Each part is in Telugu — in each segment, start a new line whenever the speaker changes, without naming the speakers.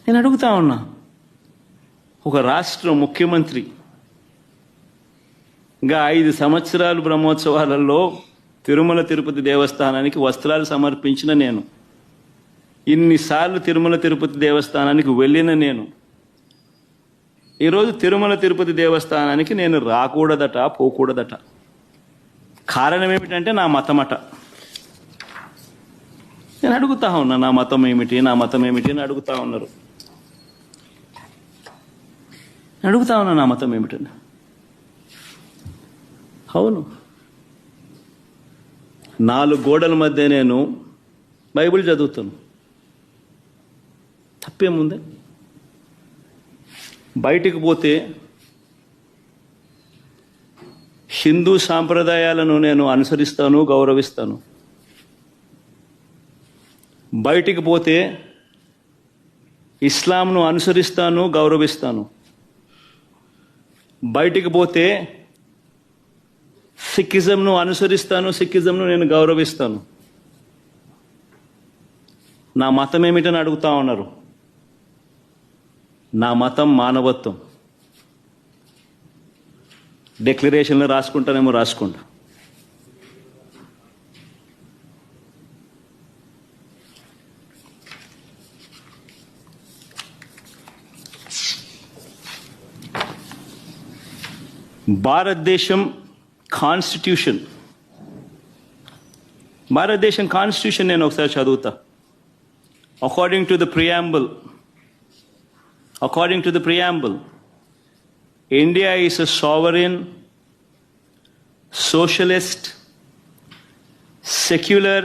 నేను అడుగుతా ఉన్నా, ఒక రాష్ట్ర ముఖ్యమంత్రి ఇంకా 5 సంవత్సరాలు బ్రహ్మోత్సవాలలో తిరుమల తిరుపతి దేవస్థానానికి వస్త్రాలు సమర్పించిన నేను, ఇన్నిసార్లు తిరుమల తిరుపతి దేవస్థానానికి వెళ్ళిన నేను, ఈరోజు తిరుమల తిరుపతి దేవస్థానానికి నేను రాకూడదట, పోకూడదట. కారణం ఏమిటంటే నా మతమట. నేను అడుగుతా ఉన్నా, నా మతం ఏమిటి, నా మతం ఏమిటి అని అడుగుతా ఉన్నారు. అడుగుతా ఉన్నా నా మతం ఏమిటని. అవును, 4 గోడల మధ్య నేను బైబిల్ చదువుతాను, తప్పేముంది? బయటికి పోతే హిందూ సాంప్రదాయాలను నేను అనుసరిస్తాను, గౌరవిస్తాను. బయటికి పోతే ఇస్లాంను అనుసరిస్తాను, గౌరవిస్తాను. బయటికి పోతే సిక్కిజంను అనుసరిస్తాను, సిక్కిజంను నేను గౌరవిస్తాను. నా మతం ఏమిటని అడుగుతా ఉన్నారు. నా మతం మానవత్వం. డిక్లరేషన్లో రాసుకుంటానేమో రాసుకుంటా. భారతదేశం కాన్స్టిట్యూషన్ నేను ఒకసారి చదువుతా. According to the preamble, India is a sovereign, socialist, secular,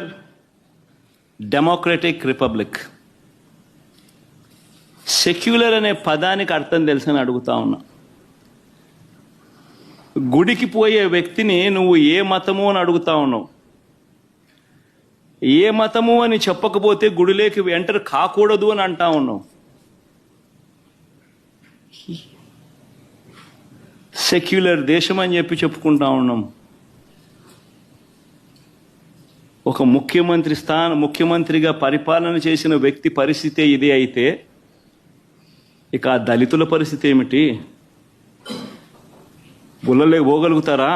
democratic republic. Secular అనే పదానికి అర్థం తెలుసని అడుగుతా ఉన్నా. గుడికి పోయే వ్యక్తిని నువ్వు ఏ మతము అని అడుగుతా ఉన్నావు. ఏ మతము అని చెప్పకపోతే గుడిలోకి ఎంటర్ కాకూడదు అని అంటా ఉన్నావు. సెక్యులర్ దేశం అని చెప్పి చెప్పుకుంటా ఉన్నాం. ఒక ముఖ్యమంత్రిగా పరిపాలన చేసిన వ్యక్తి పరిస్థితే ఇది అయితే ఇక ఆ దళితుల పరిస్థితి ఏమిటి? గుళ్ళలోకి పోగలుగుతారా?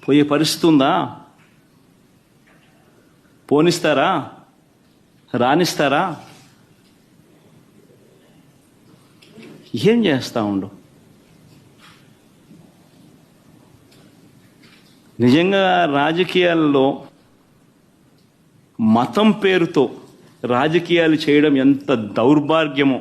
పోయే పరిస్థితి ఉందా? పోనిస్తారా? రానిస్తారా? ఏం చేస్తా ఉండు? నిజంగా రాజకీయాల్లో మతం పేరుతో రాజకీయాలు చేయడం ఎంత దౌర్భాగ్యమో.